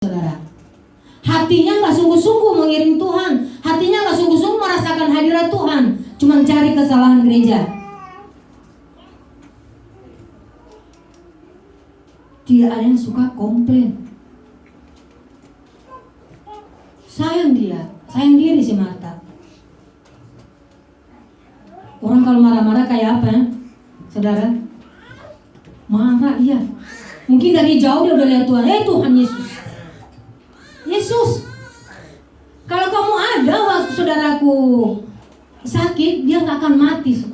Saudara, hatinya nggak sungguh-sungguh mengiring Tuhan, hatinya nggak sungguh-sungguh merasakan hadirat Tuhan, cuma cari kesalahan gereja. Tidak ada yang suka komplain. Sayang diri si Marta. Orang kalau marah-marah kayak apa ya, saudara? Marah, iya. Mungkin dari jauh dia udah lihat Tuhan. Tuhan Yesus. Kalau kamu ada waktu saudaraku sakit, dia nggak akan mati.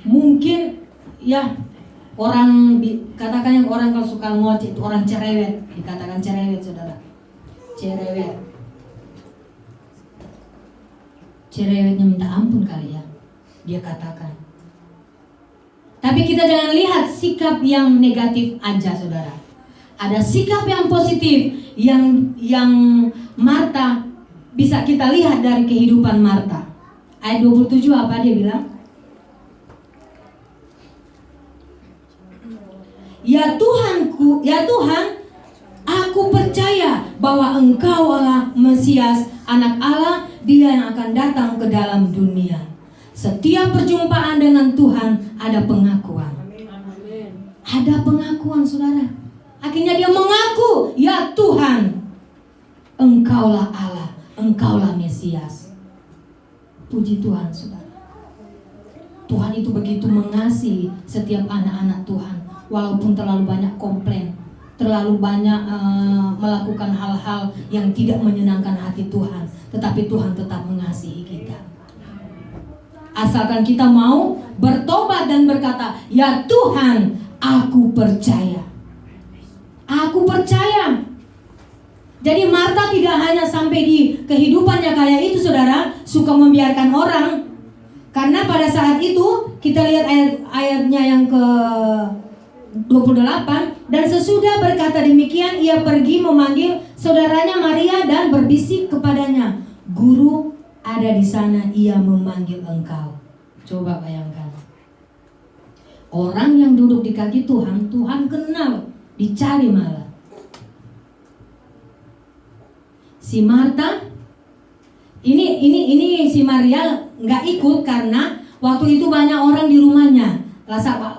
Mungkin ya orang katakan yang orang kalau suka ngoceh itu orang cerewet, dikatakan cerewet, saudara. Cerewetnya minta ampun kali ya, dia katakan. Tapi kita jangan lihat sikap yang negatif aja, saudara. Ada sikap yang positif yang Marta bisa kita lihat dari kehidupan Marta. Ayat 27 apa dia bilang? Ya Tuhanku, ya Tuhan, aku percaya bahwa Engkau adalah Mesias, Anak Allah, Dia yang akan datang ke dalam dunia. Setiap perjumpaan dengan Tuhan ada pengakuan. Ada pengakuan, saudara. Akhirnya dia mengaku, ya Tuhan, Engkaulah Allah, Engkaulah Mesias. Puji Tuhan, saudara. Tuhan itu begitu mengasihi setiap anak-anak Tuhan. Walaupun terlalu banyak komplain, terlalu banyak melakukan hal-hal yang tidak menyenangkan hati Tuhan, tetapi Tuhan tetap mengasihi kita. Asalkan kita mau bertobat dan berkata, ya Tuhan, aku percaya. Aku percaya. Jadi Marta tidak hanya sampai di kehidupannya kayak itu, saudara, suka membiarkan orang. Karena pada saat itu kita lihat ayatnya yang ke 28, dan sesudah berkata demikian ia pergi memanggil saudaranya Maria dan berbisik kepadanya, Guru ada di sana, ia memanggil engkau. Coba bayangkan, orang yang duduk di kaki Tuhan, Tuhan kenal, dicari malah. Si Marta ini si Maria nggak ikut karena waktu itu banyak orang di rumahnya,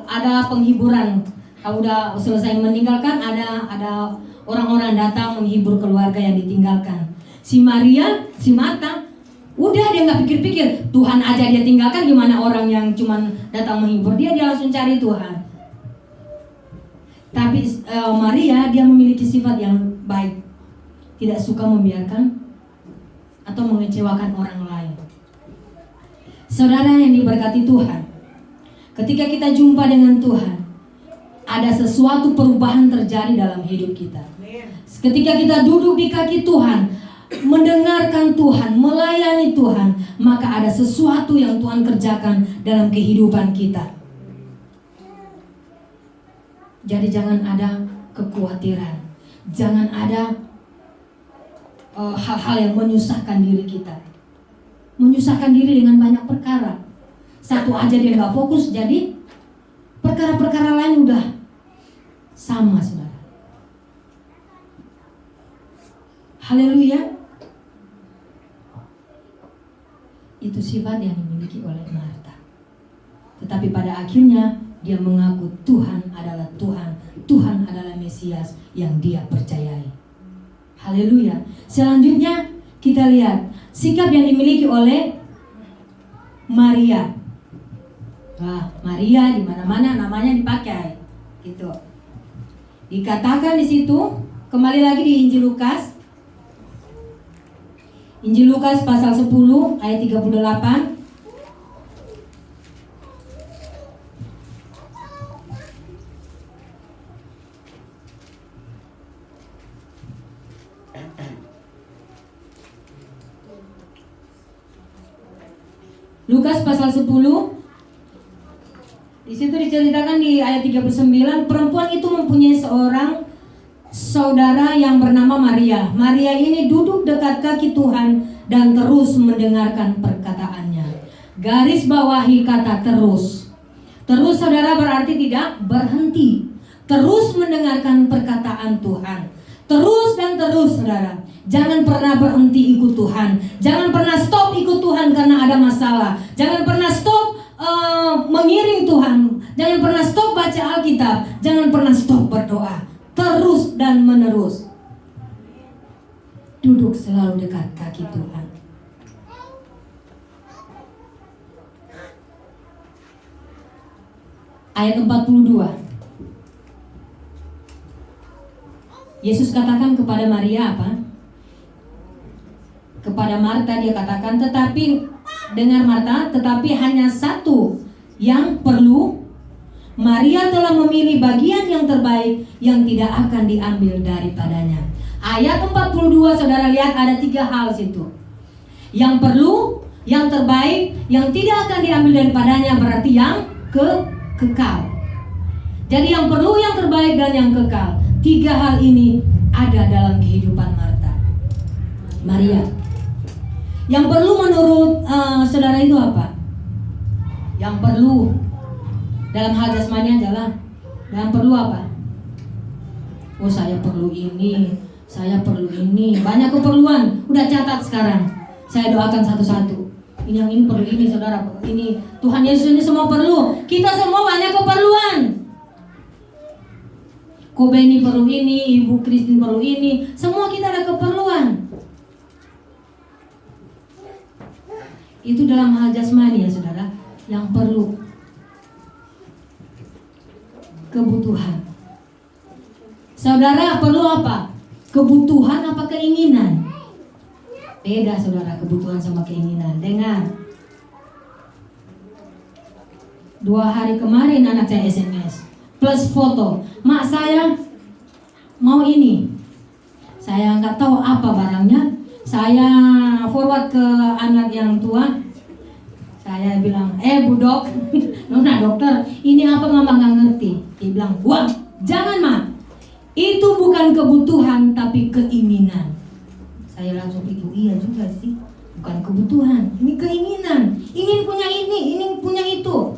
ada penghiburan. Kalau udah selesai meninggalkan, ada orang-orang datang menghibur keluarga yang ditinggalkan. Si Marta, udah dia nggak pikir-pikir, Tuhan aja dia tinggalkan, gimana orang yang cuman datang menghibur dia langsung cari Tuhan. Tapi Maria dia memiliki sifat yang baik, tidak suka membiarkan atau mengecewakan orang lain. Saudara yang diberkati Tuhan, ketika kita jumpa dengan Tuhan, ada sesuatu perubahan terjadi dalam hidup kita. Ketika kita duduk di kaki Tuhan, mendengarkan Tuhan, melayani Tuhan, maka ada sesuatu yang Tuhan kerjakan dalam kehidupan kita. Jadi jangan ada kekhawatiran, jangan ada hal-hal yang menyusahkan diri kita. Menyusahkan diri dengan banyak perkara. Satu aja dia gak fokus, jadi perkara-perkara lain udah sama, saudara. Haleluya. Itu sifat yang dimiliki oleh Marta. Tetapi pada akhirnya dia mengaku Tuhan adalah Tuhan, Tuhan adalah Mesias yang dia percayai. Haleluya. Selanjutnya kita lihat sikap yang dimiliki oleh Maria. Maria di mana-mana namanya dipakai, gitu. Dikatakan di situ, kembali lagi di Injil Lukas. Injil Lukas pasal 10 ayat 38. Lukas pasal 10. Di situ diceritakan di ayat 39, perempuan itu mempunyai seorang saudara yang bernama Maria. Maria ini duduk dekat kaki Tuhan dan terus mendengarkan perkataannya. Garis bawahi kata terus. Terus, saudara, berarti tidak berhenti. terus mendengarkan perkataan Tuhan. Terus dan terus, saudara. Jangan pernah berhenti ikut Tuhan. Jangan pernah stop ikut Tuhan karena ada masalah. Jangan pernah stop mengiring Tuhan. Jangan pernah stop baca Alkitab. Jangan pernah stop berdoa. Terus dan menerus. Duduk selalu dekat kaki Tuhan. Ayat 42. Yesus katakan kepada Maria apa? Kepada Marta dia katakan, tetapi dengar Marta, tetapi hanya satu yang perlu. Maria telah memilih bagian yang terbaik yang tidak akan diambil daripadanya. Ayat 42, saudara lihat ada 3 hal situ. Yang perlu, yang terbaik, yang tidak akan diambil daripadanya, berarti yang kekal. Jadi yang perlu, yang terbaik, dan yang kekal. 3 hal ini ada dalam kehidupan Maria. Yang perlu menurut saudara itu apa? Yang perlu dalam hal jasmani adalah yang perlu apa? Oh, saya perlu ini, saya perlu ini. Banyak keperluan. Udah catat sekarang. Saya doakan satu-satu. Ini yang ini perlu ini, saudara. Ini Tuhan Yesus ini semua perlu. Kita semua banyak keperluan. Kobe ini perlu ini, Ibu Christine perlu ini. Semua kita ada keperluan. Itu dalam hal jasmani ya, saudara. Yang perlu. Kebutuhan. Saudara perlu apa? Kebutuhan apa keinginan? Beda, saudara, kebutuhan sama keinginan. Dengar. 2 hari kemarin anak saya SMS plus foto, mak saya mau ini. Saya nggak tahu apa barangnya. Saya forward ke anak yang tua. Saya bilang, budok, nona dokter, ini apa mama nggak ngerti. Dia bilang, wah, jangan mak. Itu bukan kebutuhan tapi keinginan. Saya langsung pikir, iya juga sih. Bukan kebutuhan, ini keinginan. Ingin punya ini, ingin punya itu.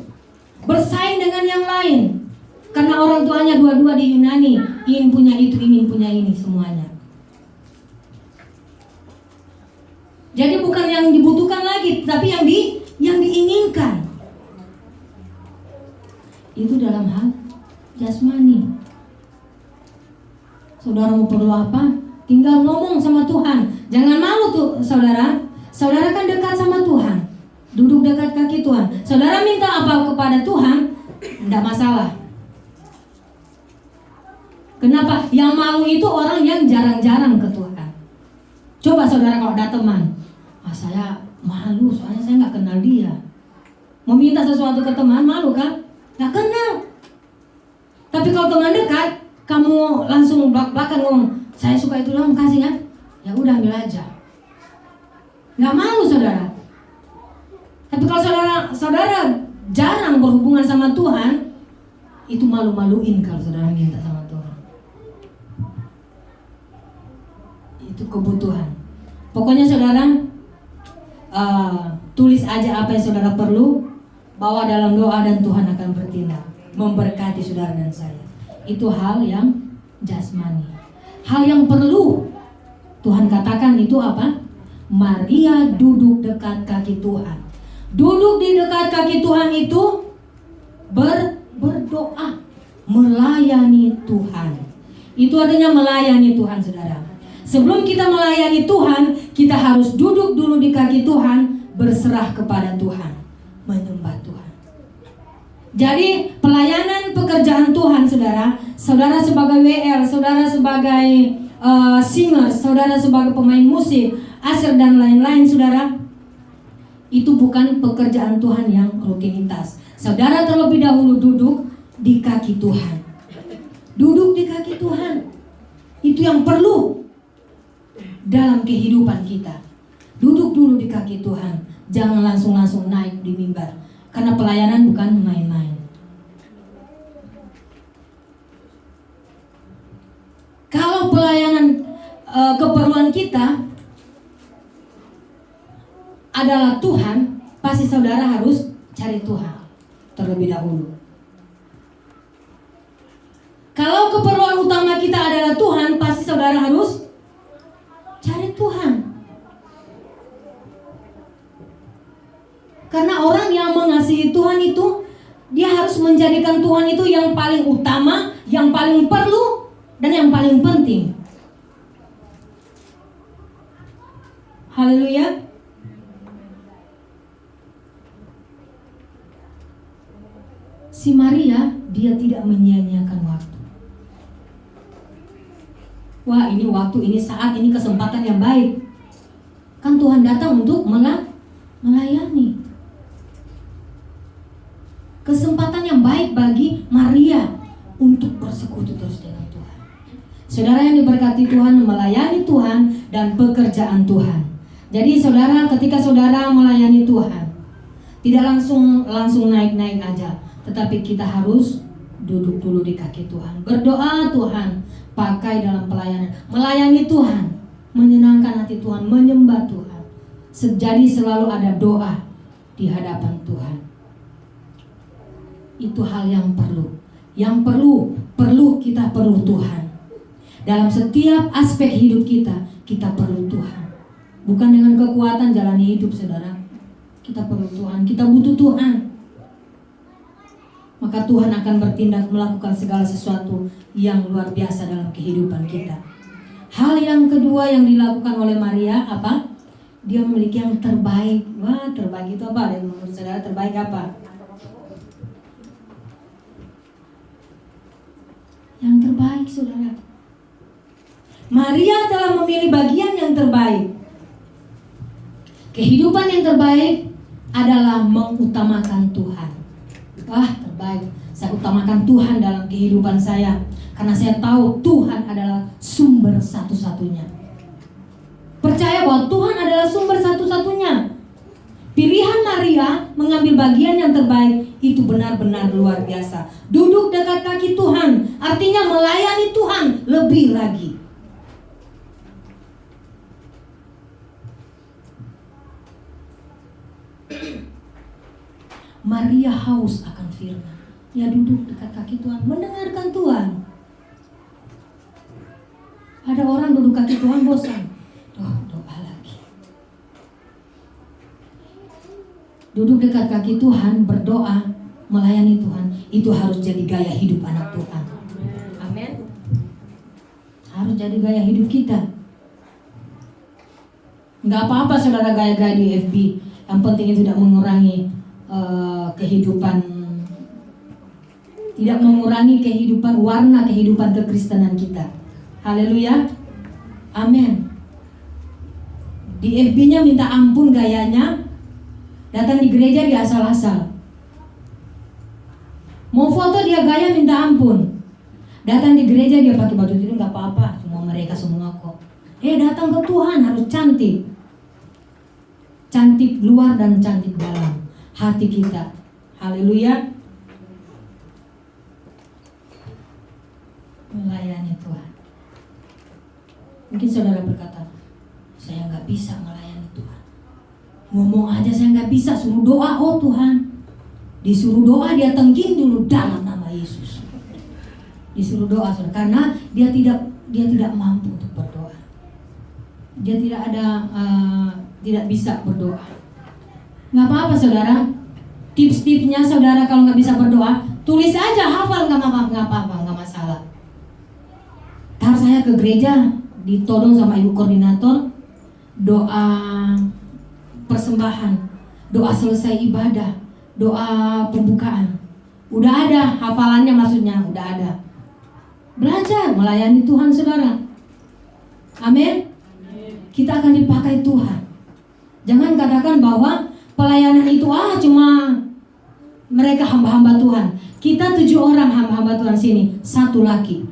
Bersaing dengan yang lain. Karena orang tuanya dua-dua di Yunani, ingin punya itu, ingin punya ini, semuanya. Jadi bukan yang dibutuhkan lagi, tapi yang diinginkan. Itu dalam hal jasmani. Saudara mau perlu apa? Tinggal ngomong sama Tuhan. Jangan malu tuh, saudara. Saudara kan dekat sama Tuhan. Duduk dekat kaki Tuhan. Saudara minta apa kepada Tuhan, tidak masalah. Kenapa? Yang malu itu orang yang jarang-jarang ke Tuhan. Coba saudara kalau ada teman, saya malu soalnya saya nggak kenal dia. Mau minta sesuatu ke teman, malu kan? Nggak kenal. Tapi kalau teman dekat, kamu langsung belak-belakan ngomong, saya suka itu dong, kasih kan? Ya udah, ambil aja. Nggak malu, saudara. Tapi kalau saudara jarang berhubungan sama Tuhan, itu malu-maluin kalau saudara minta sama Tuhan. Itu kebutuhan. Pokoknya saudara, tulis aja apa yang saudara perlu, bawa dalam doa dan Tuhan akan bertindak, memberkati saudara dan saya. Itu hal yang jasmani. Hal yang perlu, Tuhan katakan itu apa? Maria duduk dekat kaki Tuhan. Duduk di dekat kaki Tuhan itu berdoa, melayani Tuhan. Itu artinya melayani Tuhan, saudara. Sebelum kita melayani Tuhan, kita harus duduk dulu di kaki Tuhan, berserah kepada Tuhan, menyembah Tuhan. Jadi pelayanan pekerjaan Tuhan, saudara sebagai WL, saudara sebagai singer, saudara sebagai pemain musik, usher dan lain-lain, saudara, itu bukan pekerjaan Tuhan yang rutinitas. Saudara terlebih dahulu duduk di kaki Tuhan. Duduk di kaki Tuhan. Itu yang perlu dalam kehidupan kita. Duduk dulu di kaki Tuhan. Jangan langsung naik di mimbar. Karena pelayanan bukan main-main. Kalau pelayanan keperluan kita adalah Tuhan, pasti saudara harus cari Tuhan terlebih dahulu. Kalau keperluan utama kita adalah Tuhan, pasti saudara harus cari Tuhan. Karena orang yang mengasihi Tuhan itu, dia harus menjadikan Tuhan itu yang paling utama, yang paling perlu, dan yang paling penting. Haleluya. Si Maria, dia tidak menyia-nyiakan waktu. Wah, ini waktu, ini saat, ini kesempatan yang baik. Kan Tuhan datang untuk melayani. Kesempatan yang baik bagi Maria untuk bersekutu terus dengan Tuhan. Saudara yang diberkati Tuhan, melayani Tuhan dan pekerjaan Tuhan. Jadi saudara, ketika saudara melayani Tuhan, tidak langsung naik-naik aja, tetapi kita harus duduk dulu di kaki Tuhan. Berdoa Tuhan, pakai dalam pelayanan, melayani Tuhan, menyenangkan hati Tuhan, menyembah Tuhan. Jadi selalu ada doa di hadapan Tuhan. Itu hal yang perlu. Yang perlu kita perlu Tuhan. Dalam setiap aspek hidup kita perlu Tuhan. Bukan dengan kekuatan jalani hidup, saudara. Kita perlu Tuhan, kita butuh Tuhan. Maka Tuhan akan bertindak melakukan segala sesuatu yang luar biasa dalam kehidupan kita. Hal yang kedua yang dilakukan oleh Maria apa? Dia memiliki yang terbaik. Wah, terbaik itu apa? Dan menurut saudara terbaik apa? Yang terbaik, saudara. Maria telah memilih bagian yang terbaik. Kehidupan yang terbaik adalah mengutamakan Tuhan. Wah, terbaik. Saya utamakan Tuhan dalam kehidupan saya, karena saya tahu Tuhan adalah sumber satu-satunya. Percaya bahwa Tuhan adalah sumber satu-satunya. Pilihan Maria mengambil bagian yang terbaik itu benar-benar luar biasa. Duduk dekat kaki Tuhan, artinya melayani Tuhan lebih lagi. Maria haus akan firman. Dia duduk dekat kaki Tuhan, mendengarkan Tuhan. Ada orang duduk kaki Tuhan bosan. Doa lagi. Duduk dekat kaki Tuhan, berdoa, melayani Tuhan. Itu harus jadi gaya hidup anak Tuhan. Amin. Harus jadi gaya hidup kita. Nggak apa-apa saudara gaya-gaya di FB. Yang penting itu tidak mengurangi kehidupan, tidak mengurangi kehidupan, warna kehidupan kekristenan kita. Haleluya. Amin. Di FB-nya minta ampun gayanya, datang di gereja dia asal-asal. Mau foto dia gaya minta ampun, datang di gereja dia pakai baju tidur nggak apa-apa, semua mereka semua kok. Datang ke Tuhan harus cantik, cantik luar dan cantik dalam hati kita. Haleluya. Melayani Tuhan. Mungkin saudara berkata, saya nggak bisa melayani Tuhan. Ngomong aja saya nggak bisa, suruh doa, oh Tuhan. Disuruh doa dia tengging dulu dalam nama Yesus. Disuruh doa, saudara, karena dia tidak mampu untuk berdoa. Dia tidak bisa berdoa. Nggak apa-apa saudara. Tips-tipsnya saudara kalau nggak bisa berdoa, tulis aja, hafal, nggak apa-apa, nggak masalah. Ntar saya ke gereja ditodong sama ibu koordinator, doa persembahan, doa selesai ibadah, doa pembukaan. Udah ada hafalannya, maksudnya udah ada. Belajar melayani Tuhan saudara. Amin. Kita akan dipakai Tuhan. Jangan katakan bahwa pelayanan itu cuma mereka hamba-hamba Tuhan. Kita 7 orang hamba-hamba Tuhan sini, 1 laki,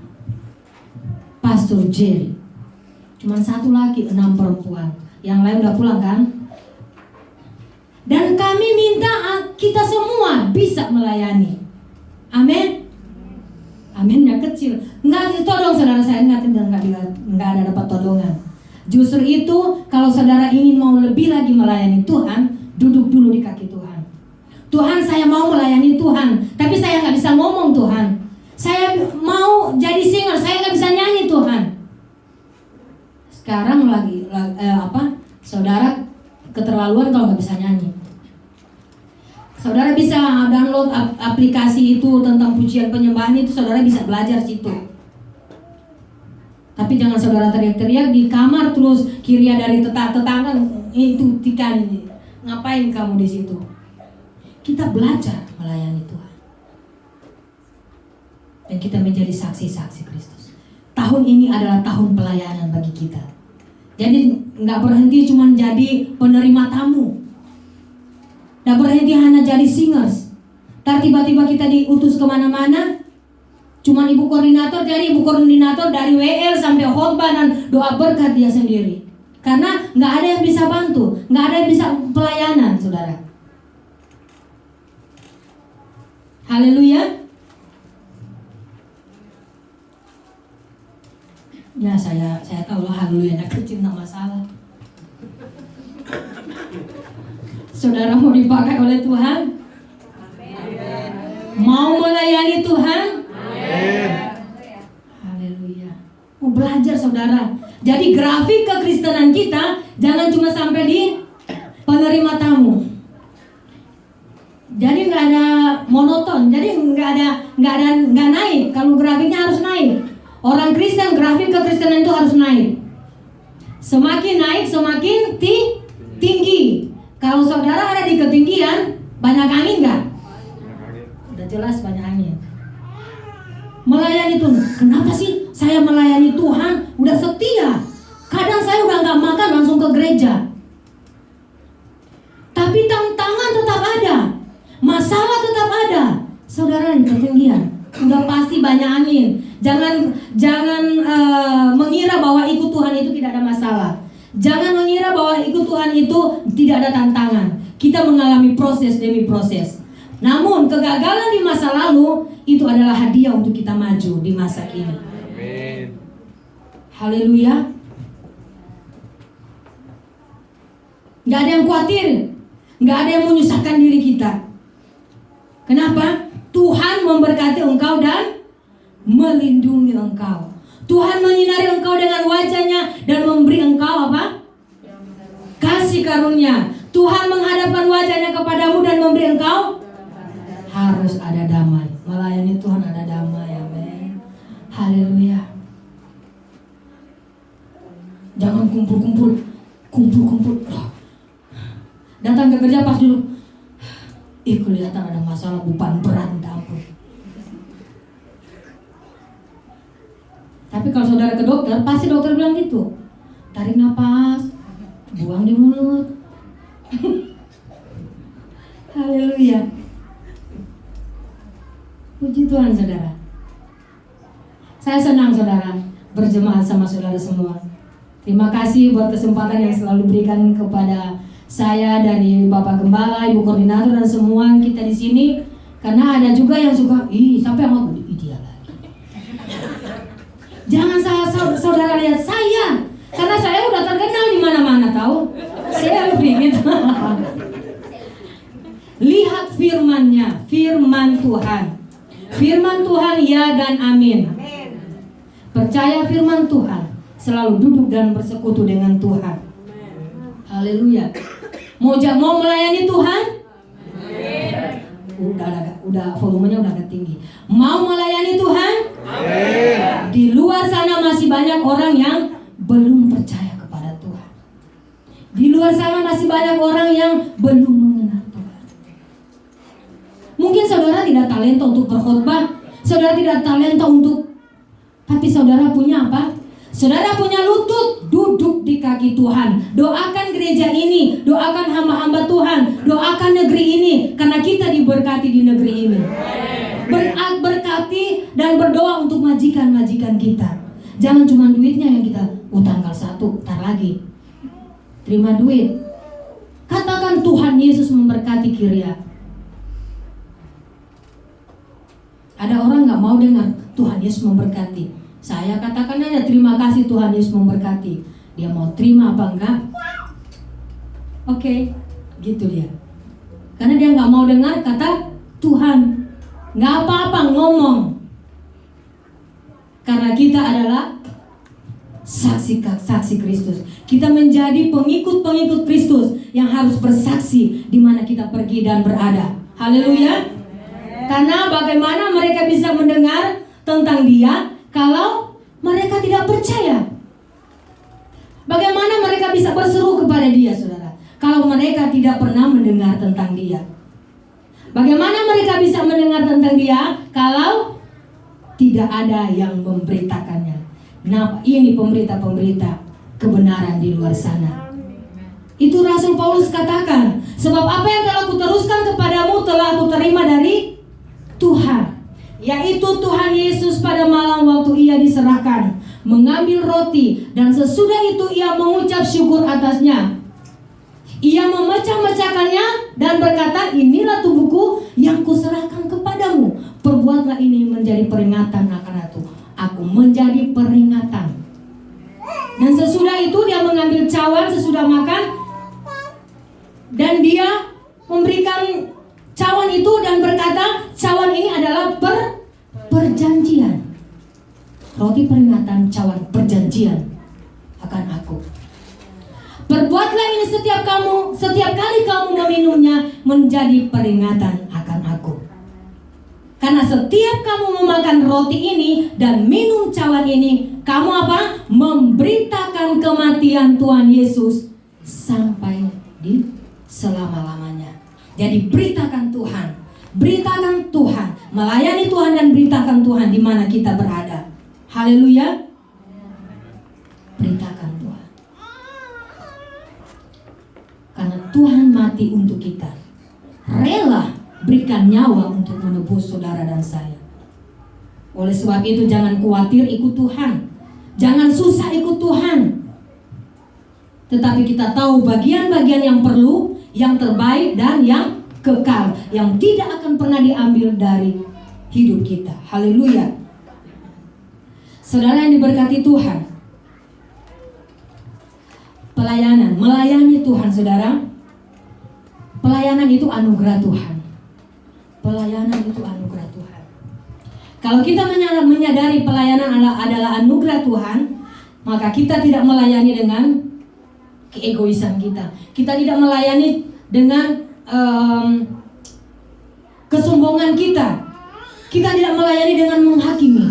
Pastor Jerry. Cuma 1 laki, 6 perempuan. Yang lain udah pulang kan? Dan kami minta kita semua bisa melayani. Amin. Aminnya kecil. Nggak ditodong saudara, saya nggak ada dapat todongan. Justru itu kalau saudara ingin mau lebih lagi melayani Tuhan, duduk dulu di kaki Tuhan. Tuhan, saya mau melayani Tuhan, tapi saya nggak bisa ngomong Tuhan. Saya mau jadi singer, saya nggak bisa nyanyi Tuhan. Sekarang lagi saudara keterlaluan kalau nggak bisa nyanyi. Saudara bisa download aplikasi itu tentang pujian penyembahan itu, saudara bisa belajar situ. Tapi jangan saudara teriak-teriak di kamar terus kiria dari tetangga itu tikan. Ngapain kamu di situ? Kita belajar melayani Tuhan. Dan kita menjadi saksi-saksi Kristus. Tahun ini adalah tahun pelayanan bagi kita. Jadi nggak berhenti cuma jadi penerima tamu. Nggak berhenti hanya jadi singers. Tiba-tiba kita diutus kemana-mana. Cuman ibu koordinator, jadi ibu koordinator dari WL sampai khotbah dan doa berkat dia sendiri. Karena nggak ada yang bisa bantu, nggak ada yang bisa pelayanan, saudara. Haleluya. Ya saya tahu lah, haleluya kecil nggak masalah. Saudara mau dipakai oleh Tuhan? Amen. Mau melayani Tuhan? Amen. Haleluya. Mau belajar saudara. Jadi grafik kekristenan kita jangan cuma sampai di penerima tamu. Jadi nggak ada monoton. Jadi nggak naik. Kalau grafiknya harus naik. Orang Kristen grafik kekristenan itu harus naik. Semakin naik semakin tinggi. Kalau saudara ada di ketinggian, banyak angin nggak? Udah jelas banyak angin. Melayani Tuhan, kenapa sih saya melayani Tuhan? Udah setia. Kadang saya udah nggak makan langsung ke gereja. Tapi tantangan tetap ada, masalah tetap ada. Saudara di ketinggian, udah pasti banyak angin. Jangan mengira bahwa ikut Tuhan itu tidak ada masalah. Jangan mengira bahwa ikut Tuhan itu tidak ada tantangan. Kita mengalami proses demi proses. Namun kegagalan di masa lalu itu adalah hadiah untuk kita maju di masa kini. Amin. Haleluya. Gak ada yang khawatir, gak ada yang menyusahkan diri kita. Kenapa? Tuhan memberkati engkau dan melindungi engkau. Tuhan menyinari engkau dengan wajahnya dan memberi engkau apa? Kasih karunia. Tuhan menghadapkan wajahnya kepadamu dan memberi engkau harus ada damai. Melayani Tuhan ada damai. Amin. Haleluya. Jangan kumpul. Datang ke kerja pas dulu. Kelihatan ada masalah, beban berat, ampun. Tapi kalau saudara ke dokter, pasti dokter bilang gitu. Tarik nafas, buang di mulut. Haleluya. Puji Tuhan saudara. Saya senang saudara berjemaat sama saudara semua. Terima kasih buat kesempatan yang selalu berikan kepada saya dari Bapak Gembala, Ibu Koordinator dan semua kita di sini. Karena ada juga yang suka, sampai mau dia lagi. Jangan saudara lihat saya, karena saya udah terkenal di mana-mana tahu. Selfie gitu. Lihat firman-Nya, firman Tuhan. Firman Tuhan ya dan amin. Percaya firman Tuhan, selalu duduk dan bersekutu dengan Tuhan. Haleluya. Mau melayani Tuhan? Udah volumenya udah agak tinggi. Mau melayani Tuhan? Amin. Di luar sana masih banyak orang yang belum percaya kepada Tuhan. Di luar sana masih banyak orang yang belum mengenal Tuhan. Mungkin saudara tidak talenta untuk berkhotbah, saudara tidak talenta tapi saudara punya apa? Saudara punya lutut, duduk di kaki Tuhan. Doakan gereja ini, doakan hamba-hamba Tuhan, doakan negeri ini, karena kita diberkati di negeri ini. Berkati dan berdoa untuk majikan-majikan kita. Jangan cuma duitnya yang kita tanggal 1, tar lagi terima duit. Katakan Tuhan Yesus memberkati Kiria. Ada orang gak mau dengar Tuhan Yesus memberkati. Saya katakan aja terima kasih Tuhan Yesus memberkati. Dia mau terima apa enggak? Oke, gitu dia. Karena dia nggak mau dengar kata Tuhan. Nggak apa-apa ngomong. Karena kita adalah saksi Kristus. Kita menjadi pengikut-pengikut Kristus yang harus bersaksi di mana kita pergi dan berada. Haleluya. Karena bagaimana mereka bisa mendengar tentang Dia kalau mereka tidak percaya? Bagaimana mereka bisa berseru kepada Dia, saudara, kalau mereka tidak pernah mendengar tentang Dia? Bagaimana mereka bisa mendengar tentang Dia kalau tidak ada yang memberitakannya? Nah, ini pemberita-pemberita kebenaran di luar sana. Itu Rasul Paulus katakan, sebab apa yang telah kuteruskan kepadamu telah aku terima dari Tuhan, yaitu Tuhan Yesus pada malam waktu Ia diserahkan, mengambil roti, dan sesudah itu Ia mengucap syukur atasnya. Ia memecah-mecahkannya dan berkata, inilah tubuhku yang kuserahkan kepadamu. Perbuatlah ini menjadi peringatan akan aku. Aku menjadi peringatan. Dan sesudah itu Dia mengambil cawan sesudah makan, dan Dia memberikan cawan itu dan berkata, cawan ini adalah perjanjian. Roti peringatan, cawan perjanjian akan aku. Perbuatlah ini setiap kali kamu meminumnya menjadi peringatan akan aku. Karena setiap kamu memakan roti ini dan minum cawan ini, kamu apa? Memberitakan kematian Tuhan Yesus sampai di selama-lamanya. Jadi beritakan Tuhan, melayani Tuhan dan beritakan Tuhan di mana kita berada. Haleluya. Beritakan Tuhan. Karena Tuhan mati untuk kita, rela berikan nyawa untuk menebus saudara dan saya. Oleh sebab itu jangan khawatir ikut Tuhan, jangan susah ikut Tuhan. Tetapi kita tahu bagian-bagian yang perlu, yang terbaik dan yang kekal, yang tidak akan pernah diambil dari hidup kita. Haleluya. Saudara yang diberkati Tuhan, pelayanan, melayani Tuhan, saudara. Pelayanan itu anugerah Tuhan. Pelayanan itu anugerah Tuhan. Kalau kita menyadari pelayanan adalah anugerah Tuhan, maka kita tidak melayani dengan keegoisan kita. Kita tidak melayani dengan kesombongan kita. Kita tidak melayani dengan menghakimi.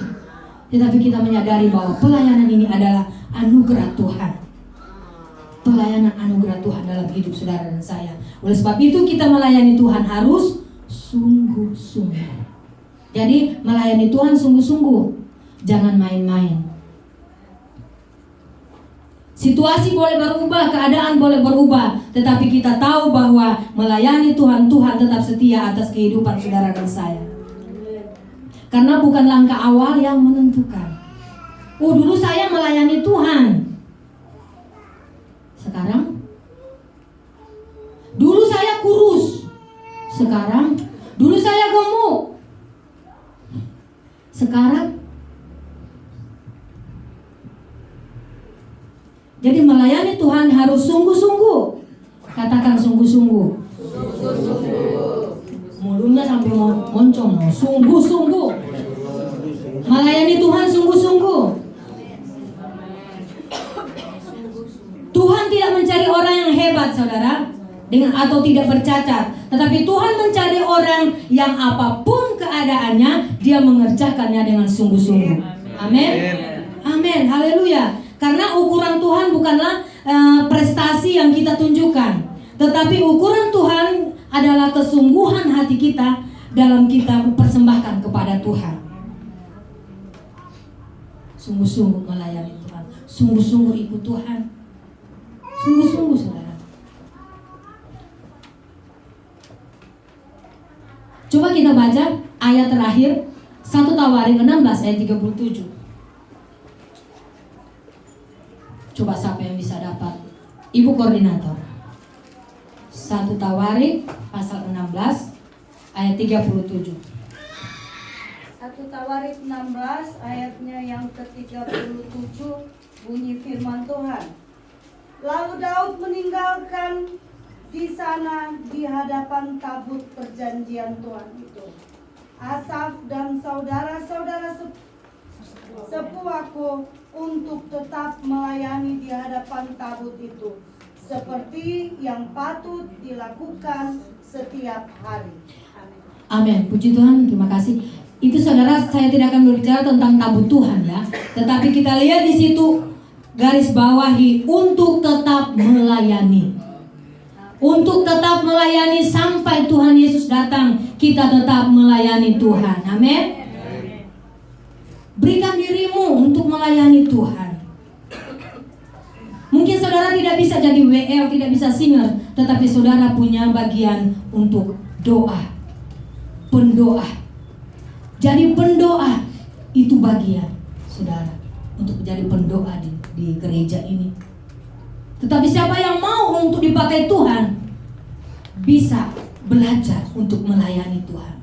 Tetapi kita menyadari bahwa pelayanan ini adalah anugerah Tuhan. Pelayanan anugerah Tuhan dalam hidup saudara dan saya. Oleh sebab itu kita melayani Tuhan harus sungguh-sungguh. Jadi melayani Tuhan sungguh-sungguh, jangan main-main. Situasi boleh berubah, keadaan boleh berubah, tetapi kita tahu bahwa melayani Tuhan, Tuhan tetap setia atas kehidupan saudara dan saya. Karena bukan langkah awal yang menentukan. Dulu saya melayani Tuhan. Sekarang, dulu saya kurus. Sekarang, dulu saya gemuk. Sekarang, jadi melayani Tuhan harus sungguh-sungguh. Katakan sungguh-sungguh. Mulutnya sampai moncong. Sungguh-sungguh. Melayani Tuhan sungguh-sungguh. Tuhan tidak mencari orang yang hebat, saudara, atau tidak bercacat. Tetapi Tuhan mencari orang yang apapun keadaannya, dia mengerjakannya dengan sungguh-sungguh. Amin. Amin. Haleluya. Karena ukuran Tuhan bukanlah prestasi yang kita tunjukkan, tetapi ukuran Tuhan adalah kesungguhan hati kita dalam kita mempersembahkan kepada Tuhan. Sungguh-sungguh melayani Tuhan, sungguh-sungguh ikut Tuhan, sungguh-sungguh, saudara. Coba kita baca ayat terakhir 1 Tawarik 16 ayat 37. Coba siapa yang bisa dapat? Ibu koordinator. 1 Tawarik pasal 16 ayat 37. 1 Tawarik 16 ayatnya yang ke-37 bunyi firman Tuhan. Lalu Daud meninggalkan di sana di hadapan tabut perjanjian Tuhan itu Asaf dan saudara-saudara sepuaku untuk tetap melayani di hadapan tabut itu, seperti yang patut dilakukan setiap hari. Amin. Puji Tuhan, terima kasih. Itu saudara, saya tidak akan berbicara tentang tabut Tuhan ya, tetapi kita lihat di situ garis bawahi untuk tetap melayani. Untuk tetap melayani sampai Tuhan Yesus datang, kita tetap melayani Tuhan. Amin. Berikan dirimu untuk melayani Tuhan. Mungkin saudara tidak bisa jadi WL, tidak bisa singer, tetapi saudara punya bagian untuk doa. Pendoa. Jadi pendoa itu bagian saudara untuk menjadi pendoa di gereja ini. Tetapi siapa yang mau untuk dipakai Tuhan bisa belajar untuk melayani Tuhan.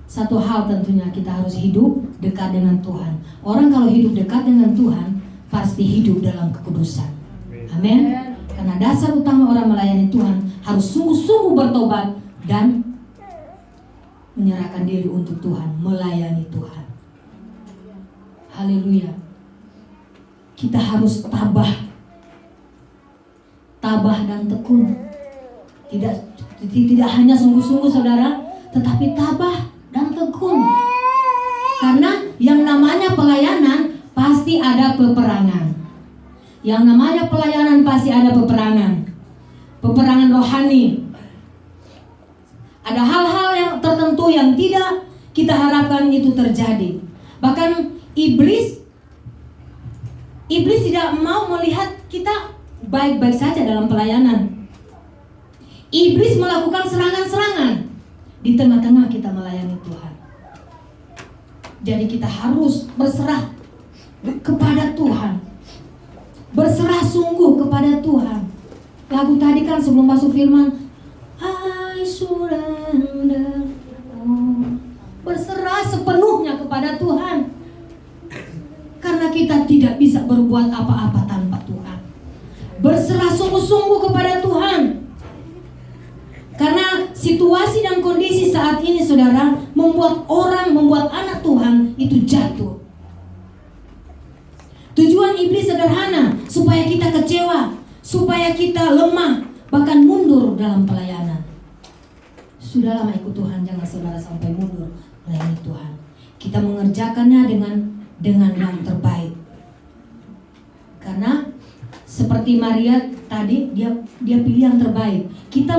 Satu hal tentunya, kita harus hidup dekat dengan Tuhan. Orang kalau hidup dekat dengan Tuhan pasti hidup dalam kekudusan. Amin. Karena dasar utama orang melayani Tuhan harus sungguh-sungguh bertobat dan menyerahkan diri untuk Tuhan, melayani Tuhan. Haleluya. Kita harus tabah dan tekun. Tidak hanya sungguh-sungguh saudara, tetapi tabah dan tekun. Karena yang namanya pelayanan pasti ada peperangan. Yang namanya pelayanan pasti ada peperangan. Peperangan rohani. Ada hal-hal yang tertentu yang tidak kita harapkan itu terjadi. Bahkan iblis tidak mau melihat kita baik-baik saja dalam pelayanan. Iblis melakukan serangan-serangan di tengah-tengah kita melayani Tuhan. Jadi kita harus berserah kepada Tuhan. Berserah sungguh kepada Tuhan. Lagu tadi kan sebelum masuk firman, I surrender. Berserah sepenuhnya kepada Tuhan. Karena kita tidak bisa berbuat apa-apa tanpa Tuhan. Berserah sungguh-sungguh kepada Tuhan. Karena situasi dan kondisi saat ini saudara membuat anak Tuhan itu jatuh. Tujuan iblis sederhana, supaya kita kecewa, supaya kita lemah, bahkan mundur dalam pelayanan. Sudah lama ikut Tuhan, jangan saudara sampai mundur melayani Tuhan. Kita mengerjakannya dengan yang terbaik. Karena seperti Maria tadi, dia pilih yang terbaik. Kita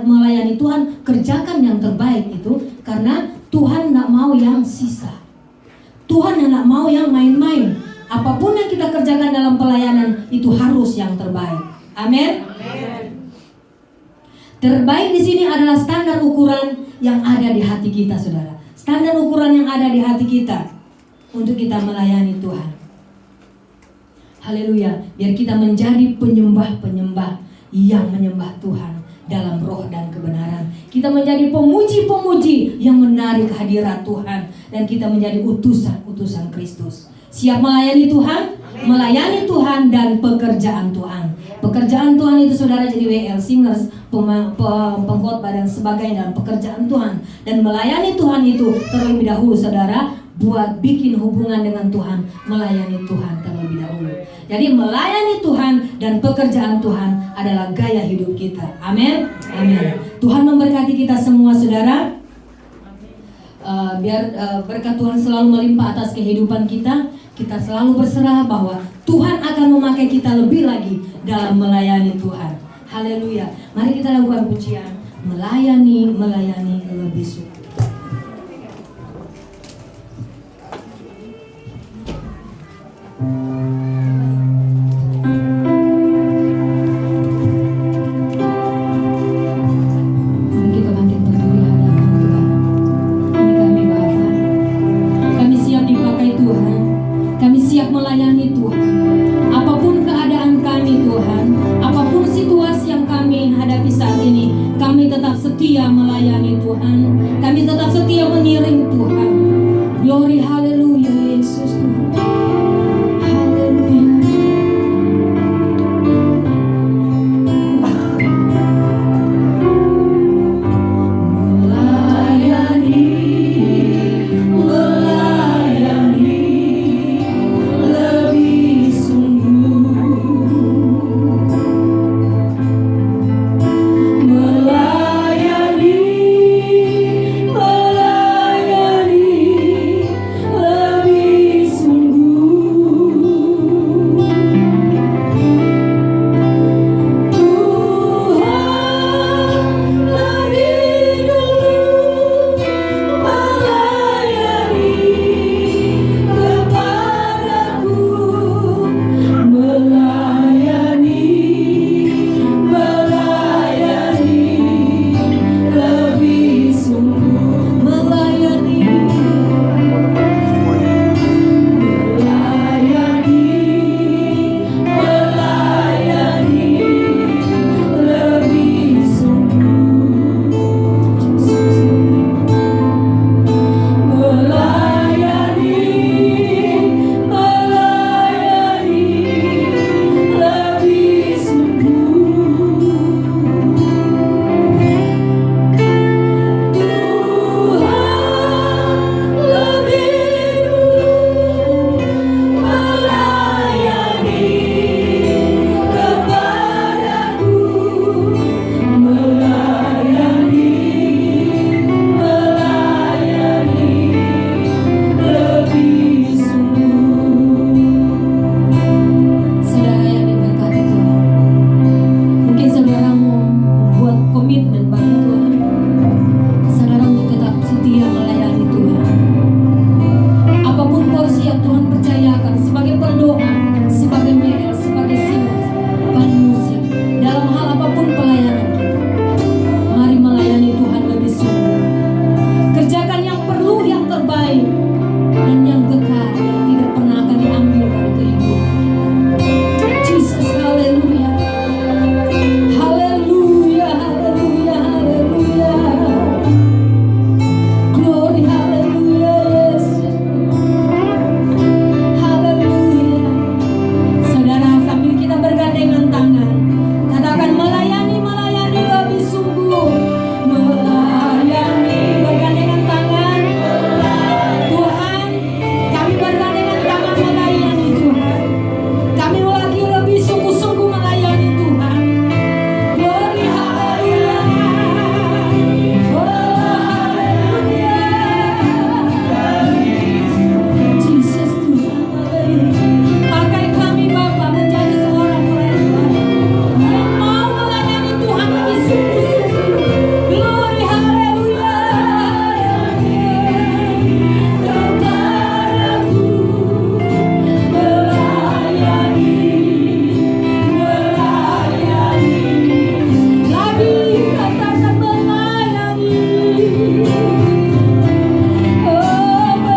melayani Tuhan, kerjakan yang terbaik itu karena Tuhan tidak mau yang sisa. Tuhan tidak mau yang main-main. Apapun yang kita kerjakan dalam pelayanan itu harus yang terbaik. Amin. Terbaik di sini adalah standar ukuran yang ada di hati kita, saudara. Standar ukuran yang ada di hati kita untuk kita melayani Tuhan. Haleluya. Biar kita menjadi penyembah-penyembah yang menyembah Tuhan dalam roh dan kebenaran. Kita menjadi pemuji-pemuji yang menarik hadirat Tuhan. Dan kita menjadi utusan-utusan Kristus. Siap melayani Tuhan, melayani Tuhan dan pekerjaan Tuhan. Pekerjaan Tuhan itu saudara jadi WL singers, pengkhotbah dan sebagainya dalam pekerjaan Tuhan. Dan melayani Tuhan itu terlebih dahulu saudara buat bikin hubungan dengan Tuhan, melayani Tuhan terlebih dahulu. Jadi melayani Tuhan dan pekerjaan Tuhan adalah gaya hidup kita. Amin. Amin. Tuhan memberkati kita semua saudara. Biar berkat Tuhan selalu melimpah atas kehidupan kita. Kita selalu berserah bahwa Tuhan akan memakai kita lebih lagi dalam melayani Tuhan. Haleluya. Mari kita lakukan pujian. Melayani lebih suka.